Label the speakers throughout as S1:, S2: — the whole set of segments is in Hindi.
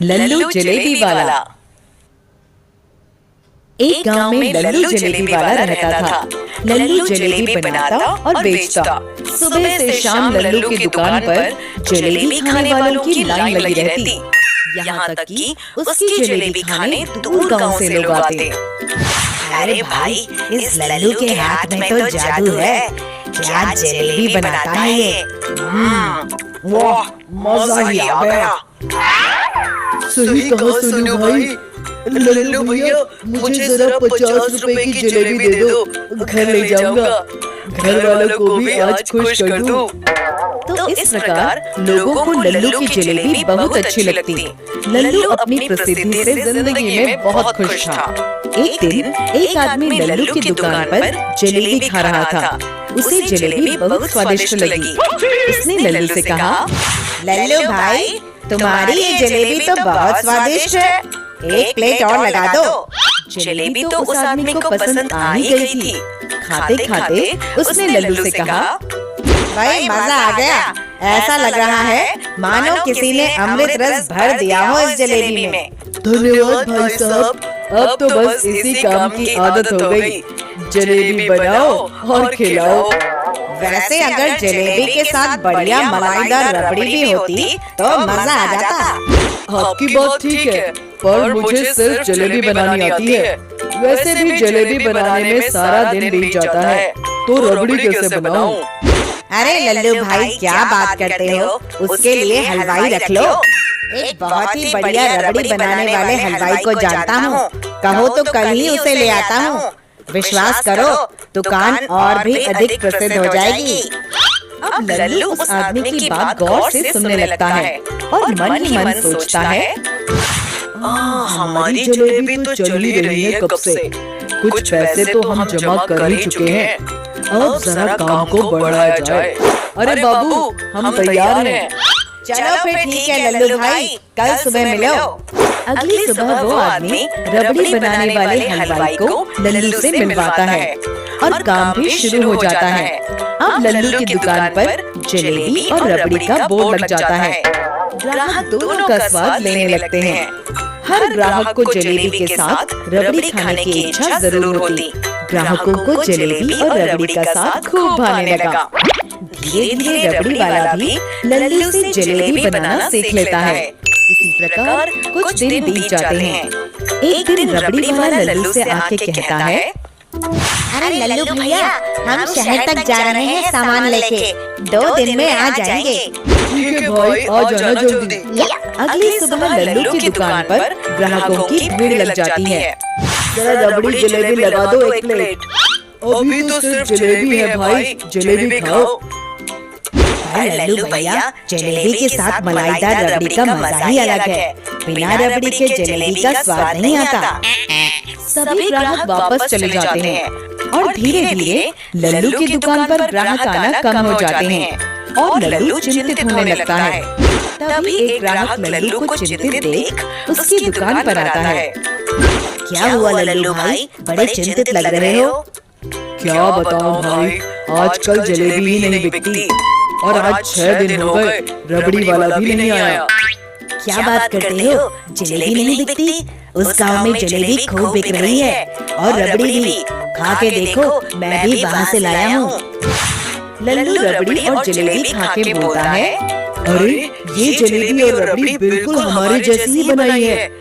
S1: लल्लू जलेबी वाला। एक गांव में लल्लू जलेबी वाला रहता था। लल्लू जलेबी बनाता और बेचता। सुबह से शाम लल्लू की दुकान पर जलेबी खाने वालों की लाइन लगी रहती। यहाँ तक कि उसकी जलेबी खाने दूर गांव से लोग आते।
S2: अरे भाई, इस लल्लू के हाथ में तो जादू है। क्या जलेबी बनाता है ये?
S3: वाह, मजा ही आ गया। सही कहा सोनू भाई। लल्लू भैया, मुझे जरा 50 रुपए की जलेबी दे दो, घर ले जाऊंगा। घर वालों को भी आज खुश कर दूं।
S1: तो इस प्रकार लोगों को लल्लू की जलेबी बहुत अच्छी लगती। लल्लू अपनी प्रसिद्धि से जिंदगी में बहुत खुश था। एक दिन एक आदमी लल्लू की दुकान पर जलेबी खा रहा था। उसे जलेबी बहुत स्वादिष्ट लगी। उसने लल्लू से कहा,
S2: लल्लू भाई, तुम्हारी ये जलेबी तो बहुत स्वादिष्ट है। एक प्लेट और लगा दो।
S1: जलेबी तो उस आदमी को पसंद आ ही गई थी। खाते खाते उसने लल्लू से कहा,
S2: भाई मजा आ गया। ऐसा लग रहा है मानो किसी ने अमृत रस भर दिया हो इस जलेबी में।
S3: धन्यवाद भाई साहब, अब तो बस इसी काम की आदत हो गई। जलेबी बनाओ और खिलाओ।
S2: वैसे अगर जलेबी के साथ बढ़िया मलाईदार रबड़ी भी होती तो मजा आ जाता।
S3: आपकी बात ठीक है, पर मुझे सिर्फ जलेबी बनानी आती है। वैसे भी जलेबी बनाने में सारा दिन बीत जाता है, तो रबड़ी कैसे बनाऊं?
S2: अरे लल्लू भाई, क्या बात करते हो? उसके लिए हलवाई रख लो। एक बहुत ही बढ़िया रबड़ी बनाने वाले हलवाई को जानता हूँ। कहो तो कल ही उसे ले आता हूँ। विश्वास करो, दुकान और भी अधिक प्रसिद्ध हो जाएगी।
S1: अब लल्लू उस आदमी की बात गौर से सुनने लगता है और मन ही मन सोचता है,
S3: हमारी जलेबी तो चल ही रही है कब से। कुछ पैसे तो हम जमा कर ही चुके हैं। अब जरा काम को बढ़ाया जाए। अरे बाबू, हम तैयार हैं।
S2: चलो फिर ठीक है लल्लू भाई, कल सुबह मिलो।
S1: अगली सुबह वो आदमी रबड़ी बनाने वाले हलवाई को लल्लू से मिलवाता है और काम भी शुरू हो जाता है। अब लल्लू की दुकान पर जलेबी और रबड़ी का बोर्ड लग जाता है। ग्राहक दोनों का स्वाद लेने लगते हैं। हर ग्राहक को जलेबी के साथ रबड़ी खाने की इच्छा जरूर होती। ग्राहकों को जलेबी और रबड़ी का साथ खूब भाने लगा। धीरे धीरे रबड़ी वाला भी लल्लू से जलेबी बनाना सीख लेता है। इसी प्रकार कुछ दिन बीत जाते हैं। एक दिन रबड़ी वाला लल्लू से आके कहता है,
S2: अरे लल्लू भैया, हम शहर तक जा रहे हैं सामान लेके। 2 दिन में आ जाएंगे।
S3: ठीक है भाई, आ जाना जल्दी।
S1: अगली सुबह लल्लू की दुकान पर ग्राहकों की भीड़ लग जाती है।
S3: जरा रबड़ी जलेबी लगा दो 1 प्लेट। अभी तो सिर्फ जलेबी है भाई, जलेबी खाओ।
S2: लल्लू भैया, जलेबी के साथ मलाईदार रबड़ी का मजा ही अलग है। बिना रबड़ी के जलेबी का स्वाद नहीं आता।
S1: सभी ग्राहक वापस चले जाते हैं और धीरे धीरे लल्लू की दुकान पर ग्राहक आना कम हो जाते हैं और लल्लू चिंतित होने लगता है। तभी एक ग्राहक लल्लू को चिंतित देख उसकी दुकान पर आता है।
S2: क्या हुआ लल्लू भाई, बड़े चिंतित लग रहे हो?
S3: क्या बताऊं भाई, आजकल जलेबी ही नहीं बिकती और आज 6 दिन हो गए, रबड़ी वाला भी नहीं आया।
S2: क्या बात करते हो? जलेबी नहीं बिकती? उस गांव में जलेबी खूब बिक रही है और रबड़ी भी। खा के देखो, मैं भी वहाँ से लाया हूँ।
S1: लल्लू रबड़ी और जलेबी खा के बोलता है,
S3: अरे ये जलेबी और रबड़ी बिल्कुल हमारी जैसी ही बनाई है।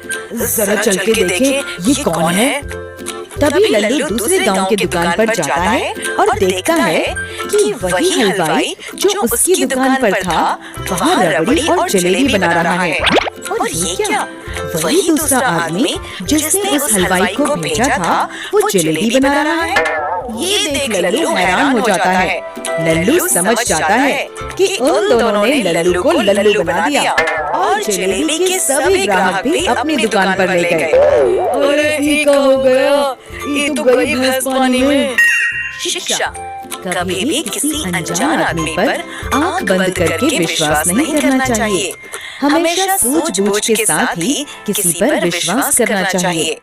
S3: जरा चल के देखें, ये कौन है?
S1: तभी लल्लू दूसरे गांव की दुकान पर जाता है और देखता है कि वही हलवाई जो उसकी दुकान पर था वहाँ रबड़ी और जलेबी बना रहा है। और ये क्या, वही दूसरा आदमी जिसने उस हलवाई को भेजा था वो जलेबी बना रहा है। ये देख लल्लू हैरान हो जाता है। लल्लू समझ जाता है कि उन दोनों ने लल्लू को लल्लू बना दिया और जलेबी के सभी ग्राहक भी अपनी दुकान पर ले गए।
S3: अरे फीका हो गया, ये तो गई भैंस पानी में।
S1: शिक्षा, कभी भी किसी अनजान आदमी पर आंख बंद करके विश्वास नहीं करना चाहिए। हमेशा सूझबूझ के साथ ही किसी पर विश्वास करना चाहिए।